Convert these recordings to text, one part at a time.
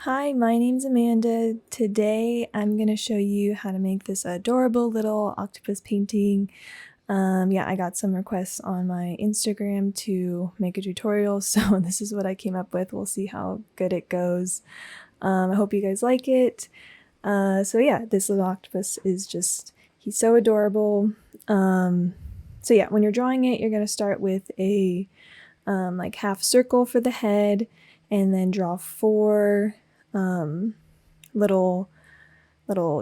Hi, my name's Amanda. Today I'm going to show you how to make this adorable little octopus painting. I got some requests on my Instagram to make a tutorial, so this is what I came up with. We'll see how good it goes. I hope you guys like it. This little octopus is he's so adorable. When you're drawing it, you're going to start with a half circle for the head and then draw four little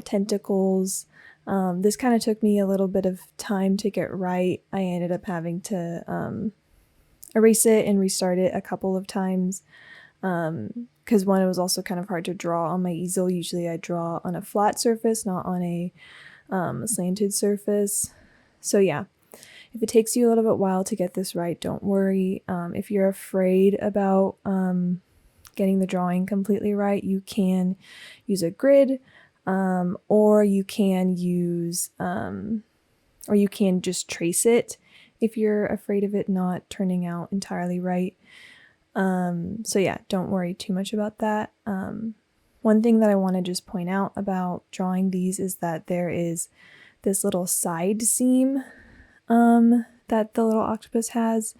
tentacles. This kind of took me a little bit of time to get right. I ended up having to erase it and restart it a couple of times because one, it was also kind of hard to draw on my easel. Usually I draw on a flat surface, not on a slanted surface. So yeah, if it takes you a little bit while to get this right, don't worry. If you're afraid about getting the drawing completely right, you can use a grid, or you can just trace it if you're afraid of it not turning out entirely right. Don't worry too much about that. One thing that I want to just point out about drawing these is that there is this little side seam that the little octopus has,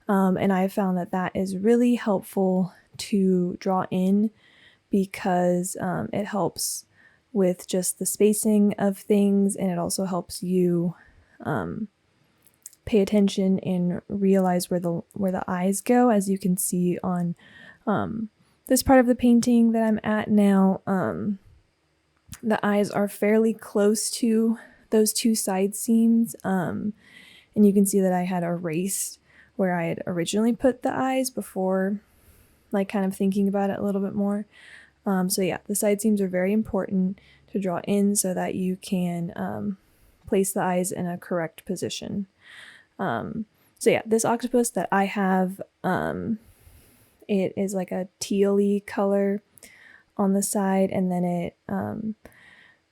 and I found that is really helpful to draw in because it helps with just the spacing of things, and it also helps you pay attention and realize where the eyes go. As you can see on this part of the painting that I'm at now, the eyes are fairly close to those two side seams, and you can see that I had erased where I had originally put the eyes before kind of thinking about it a little bit more. The side seams are very important to draw in so that you can place the eyes in a correct position. This octopus that I have, it is like a teal-y color on the side, and then it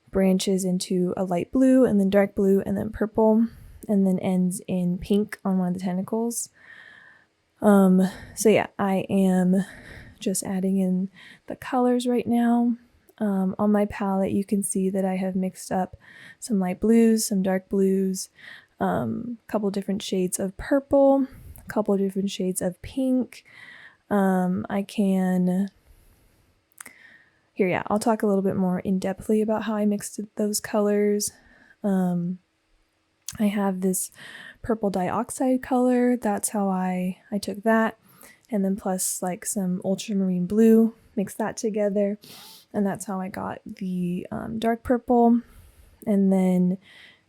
branches into a light blue and then dark blue and then purple and then ends in pink on one of the tentacles. I am just adding in the colors right now. On my palette, you can see that I have mixed up some light blues, some dark blues, a couple different shades of purple, a couple different shades of pink. I'll talk a little bit more in-depthly about how I mixed those colors. I have this purple dioxide color. That's how I took that, and then plus some ultramarine blue, mixed that together, and that's how I got the dark purple. And then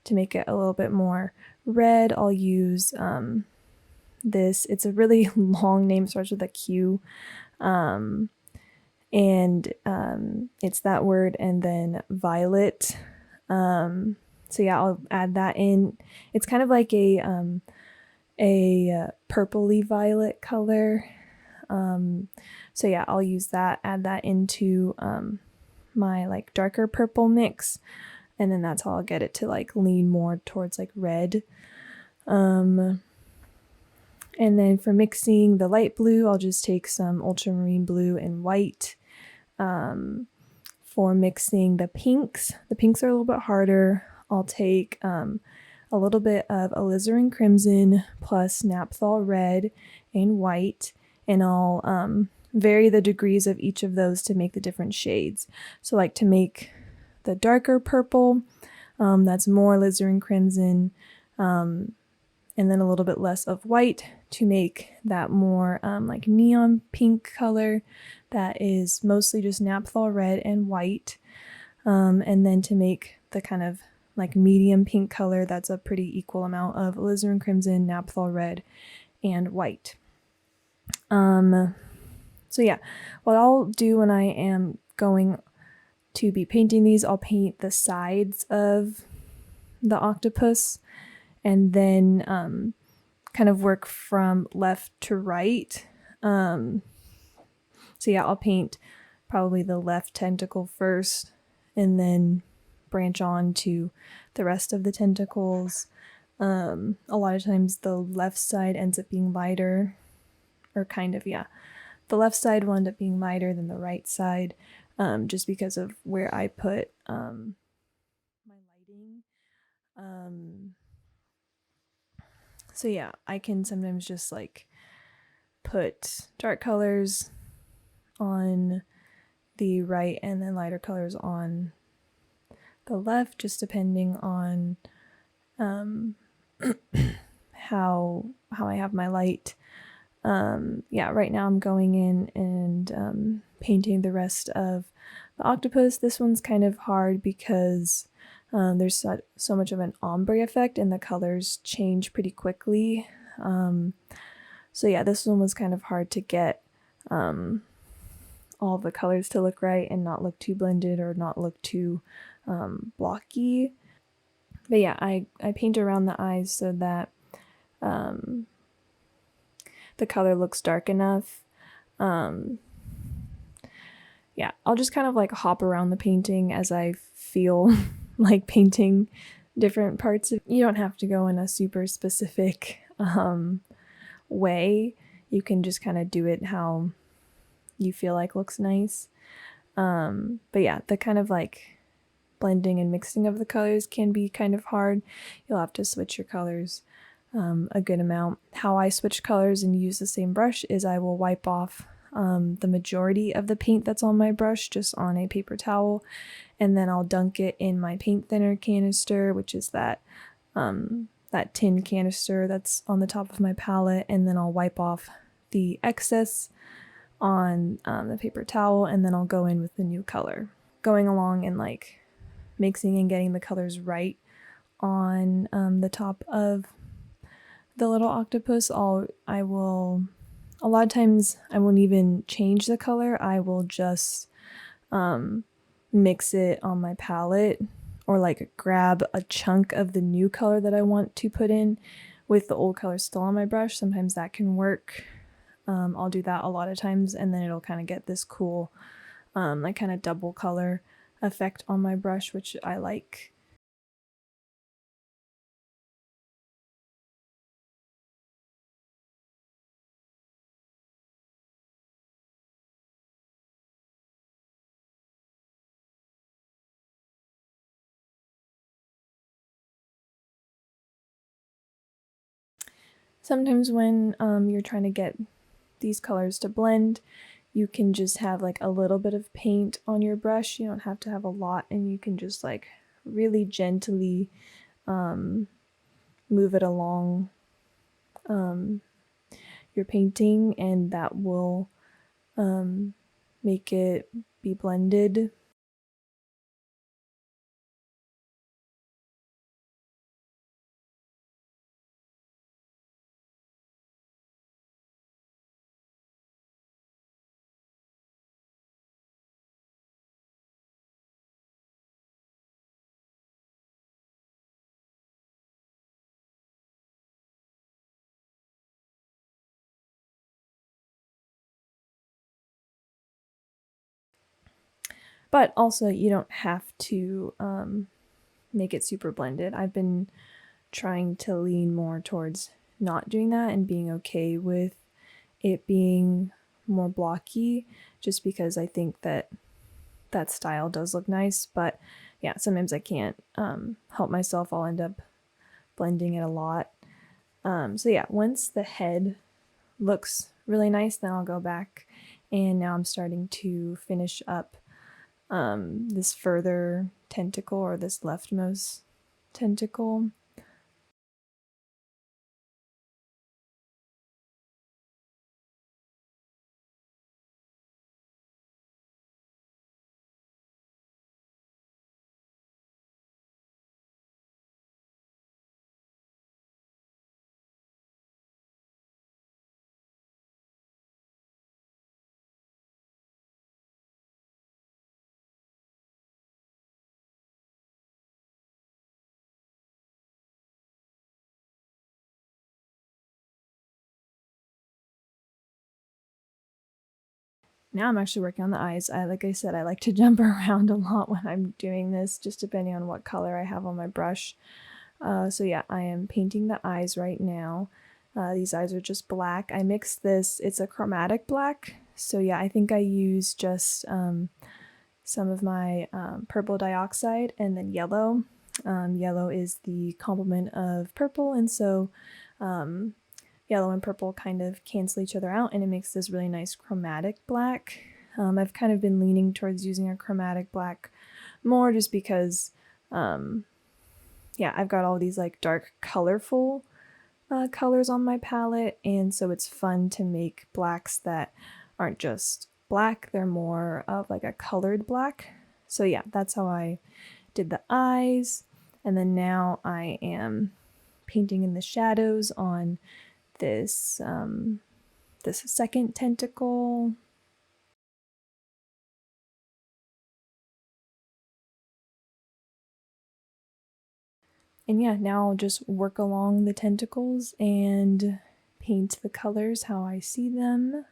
to make it a little bit more red, I'll use this. It's a really long name, starts with a Q, it's that word, and then violet. I'll add that in. It's kind of like a purpley violet color. I'll use that, add that into my darker purple mix, and then that's how I'll get it to lean more towards red. And then for mixing the light blue, I'll just take some ultramarine blue and white. For mixing the pinks are a little bit harder. I'll take a little bit of alizarin crimson plus naphthol red and white, and I'll vary the degrees of each of those to make the different shades. So to make the darker purple, that's more alizarin crimson, and then a little bit less of white to make that more neon pink color that is mostly just naphthol red and white, and then to make the kind of medium pink color, that's a pretty equal amount of alizarin crimson, naphthol red, and white. What I'll do when I am going to be painting these, I'll paint the sides of the octopus and then kind of work from left to right. I'll paint probably the left tentacle first and then branch on to the rest of the tentacles. A lot of times the left side ends up being lighter, or kind of, the left side will end up being lighter than the right side, just because of where I put my lighting. So yeah, I can sometimes just like put dark colors on the right and then lighter colors on the left, just depending on how I have my light. Yeah, right now I'm going in and painting the rest of the octopus. This one's kind of hard because there's so much of an ombre effect and the colors change pretty quickly. So yeah, this one was kind of hard to get all the colors to look right and not look too blended or not look too blocky. But yeah, I paint around the eyes so that the color looks dark enough. Yeah, I'll just kind of like hop around the painting as I feel like painting different parts of. You don't have to go in a super specific way. You can just kind of do it how you feel like looks nice. But yeah, the kind of like blending and mixing of the colors can be kind of hard. You'll have to switch your colors a good amount. How I switch colors and use the same brush is I will wipe off the majority of the paint that's on my brush just on a paper towel, and then I'll dunk it in my paint thinner canister, which is that tin canister that's on the top of my palette, and then I'll wipe off the excess on the paper towel, and then I'll go in with the new color. Going along and like mixing and getting the colors right on the top of the little octopus. I will, a lot of times I won't even change the color. I will just mix it on my palette, or like grab a chunk of the new color that I want to put in with the old color still on my brush. Sometimes that can work. I'll do that a lot of times, and then it'll kind of get this cool like kind of double color effect on my brush, which I like. Sometimes when you're trying to get these colors to blend, you can just have like a little bit of paint on your brush. You don't have to have a lot, and you can just like really gently move it along your painting, and that will make it be blended. But also, you don't have to make it super blended. I've been trying to lean more towards not doing that and being okay with it being more blocky, just because I think that that style does look nice. But yeah, sometimes I can't help myself. I'll end up blending it a lot. So yeah, once the head looks really nice, then I'll go back, and now I'm starting to finish up this further tentacle, or this leftmost tentacle. Now I'm actually working on the eyes. Like I said, I like to jump around a lot when I'm doing this, just depending on what color I have on my brush. So yeah, I am painting the eyes right now. These eyes are just black. I mixed this, it's a chromatic black, So yeah, I think I used just some of my purple dioxide and then yellow. Yellow is the complement of purple, and so yellow and purple kind of cancel each other out, and it makes this really nice chromatic black. I've kind of been leaning towards using a chromatic black more just because, yeah, I've got all these like dark, colorful colors on my palette, and so it's fun to make blacks that aren't just black, they're more of like a colored black. So yeah, that's how I did the eyes, and then now I am painting in the shadows on this this second tentacle. And yeah, now I'll just work along the tentacles and paint the colors how I see them.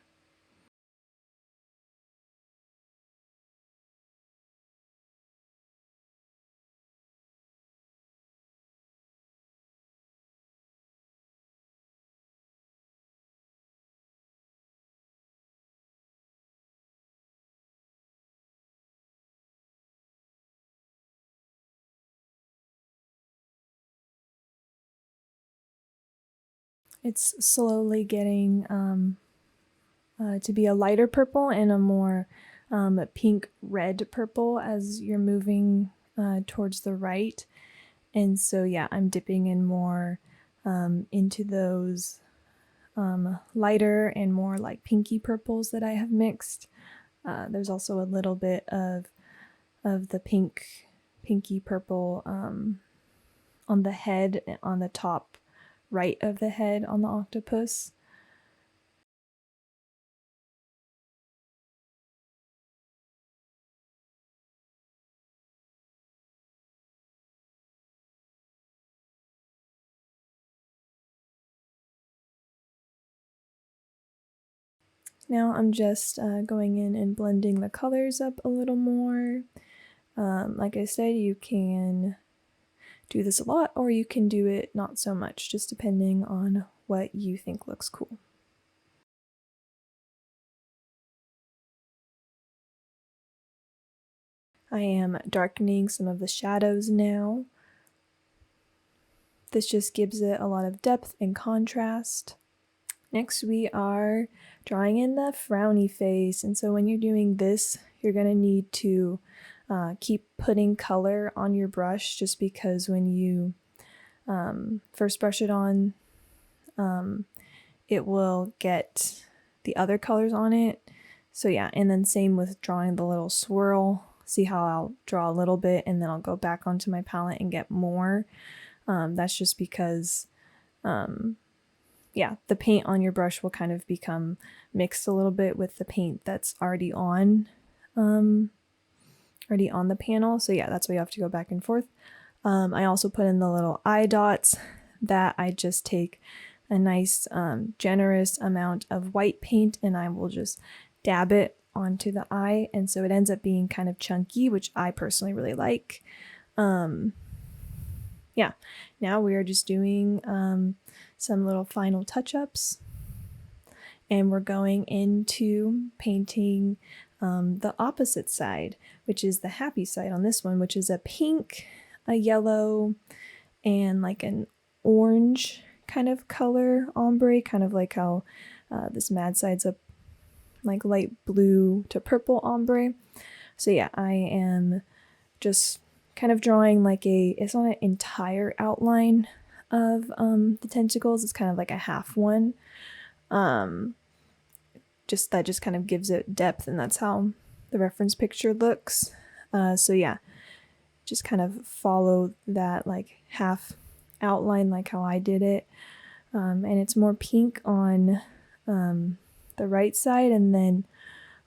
It's slowly getting to be a lighter purple and a more pink red purple as you're moving towards the right. And so yeah, I'm dipping in more into those lighter and more like pinky purples that I have mixed. There's also a little bit of the pinky purple on the head, on the top right of the head on the octopus. Now I'm just going in and blending the colors up a little more. Like I said, you can do this a lot or you can do it not so much, just depending on what you think looks cool. I am darkening some of the shadows now. This just gives it a lot of depth and contrast. Next, we are drawing in the frowny face, and so when you're doing this, you're going to need to keep putting color on your brush, just because when you first brush it on, it will get the other colors on it. So yeah, and then same with drawing the little swirl. See how I'll draw a little bit and then I'll go back onto my palette and get more. That's just because yeah, the paint on your brush will kind of become mixed a little bit with the paint that's already on the panel. So yeah, that's why you have to go back and forth. I also put in the little eye dots that I just take a nice generous amount of white paint and I will just dab it onto the eye, and so it ends up being kind of chunky, which I personally really like. Yeah, now we are just doing some little final touch-ups, and we're going into painting the opposite side, which is the happy side on this one, which is a pink, a yellow, and like an orange kind of color ombre, kind of like how this mad side's a like light blue to purple ombre. So yeah, I am just kind of drawing like it's not an entire outline of the tentacles, it's kind of like a half one. Just kind of gives it depth, and that's how the reference picture looks. So yeah, just kind of follow that like half outline like how I did it. And it's more pink on the right side, and then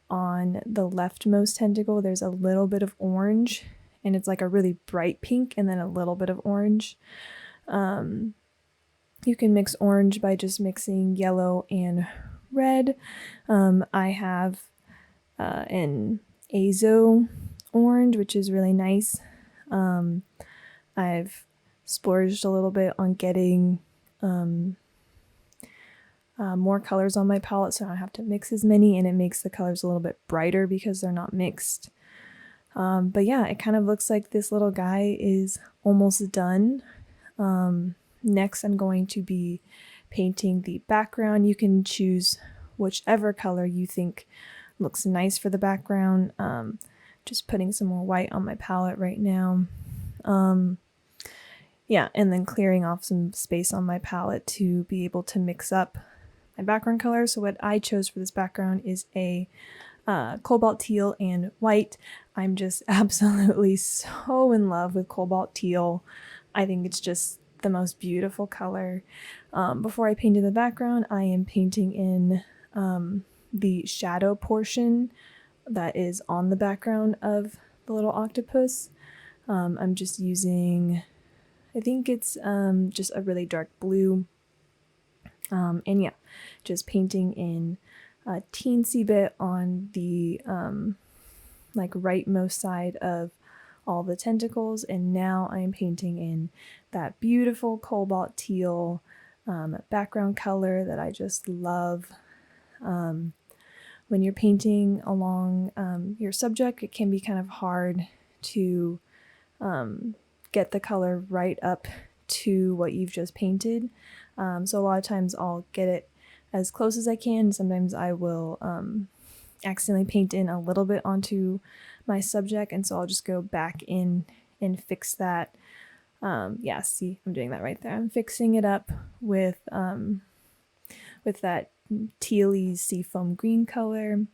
on the leftmost tentacle there's a little bit of orange, and it's like a really bright pink and then a little bit of orange. You can mix orange by just mixing yellow and red. I have an azo orange, which is really nice. I've splurged a little bit on getting more colors on my palette, so I don't have to mix as many, and it makes the colors a little bit brighter because they're not mixed. But yeah, it kind of looks like this little guy is almost done. Next, I'm going to be painting the background. You can choose whichever color you think looks nice for the background. Just putting some more white on my palette right now. Yeah, and then clearing off some space on my palette to be able to mix up my background colors. So what I chose for this background is a cobalt teal and white. I'm just absolutely so in love with cobalt teal. I think it's just the most beautiful color. Before I painted the background, I am painting in the shadow portion that is on the background of the little octopus. I'm just using, I think it's just a really dark blue. And yeah, just painting in a teensy bit on the like rightmost side of all the tentacles, and now I'm painting in that beautiful cobalt teal background color that I just love. When you're painting along your subject, it can be kind of hard to get the color right up to what you've just painted. So a lot of times I'll get it as close as I can. Sometimes I will accidentally paint in a little bit onto my subject, and so I'll just go back in and fix that. Yeah, see, I'm doing that right there. I'm fixing it up with that tealy seafoam green color.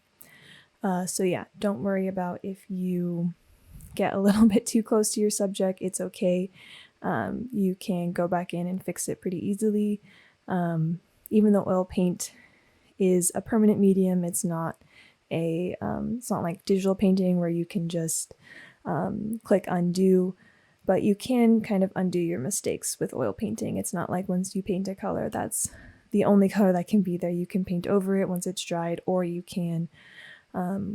So yeah, don't worry about if you get a little bit too close to your subject. It's okay. You can go back in and fix it pretty easily. Even though oil paint is a permanent medium, it's not like digital painting where you can just click undo, but you can kind of undo your mistakes with oil painting. It's not like once you paint a color, that's the only color that can be there. You can paint over it once it's dried, or you can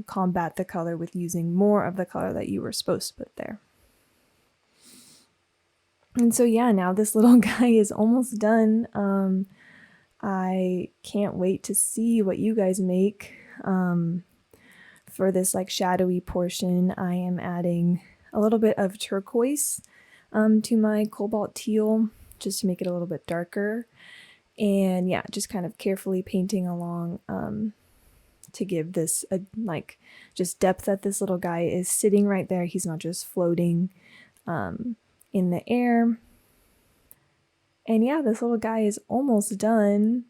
combat the color with using more of the color that you were supposed to put there. And so yeah, now this little guy is almost done. I can't wait to see what you guys make. For this like shadowy portion, I am adding a little bit of turquoise to my cobalt teal just to make it a little bit darker. And yeah, just kind of carefully painting along to give this like just depth that this little guy is sitting right there. He's not just floating in the air. And yeah, this little guy is almost done.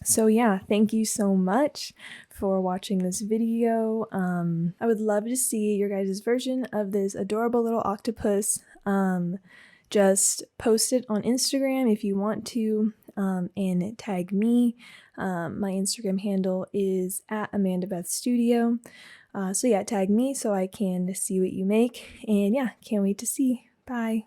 So yeah, thank you so much for watching this video. I would love to see your guys' version of this adorable little octopus. Just post it on Instagram if you want to, and tag me. My Instagram handle is @AmandaBethStudio. So yeah, tag me so I can see what you make. And yeah, can't wait to see. Bye.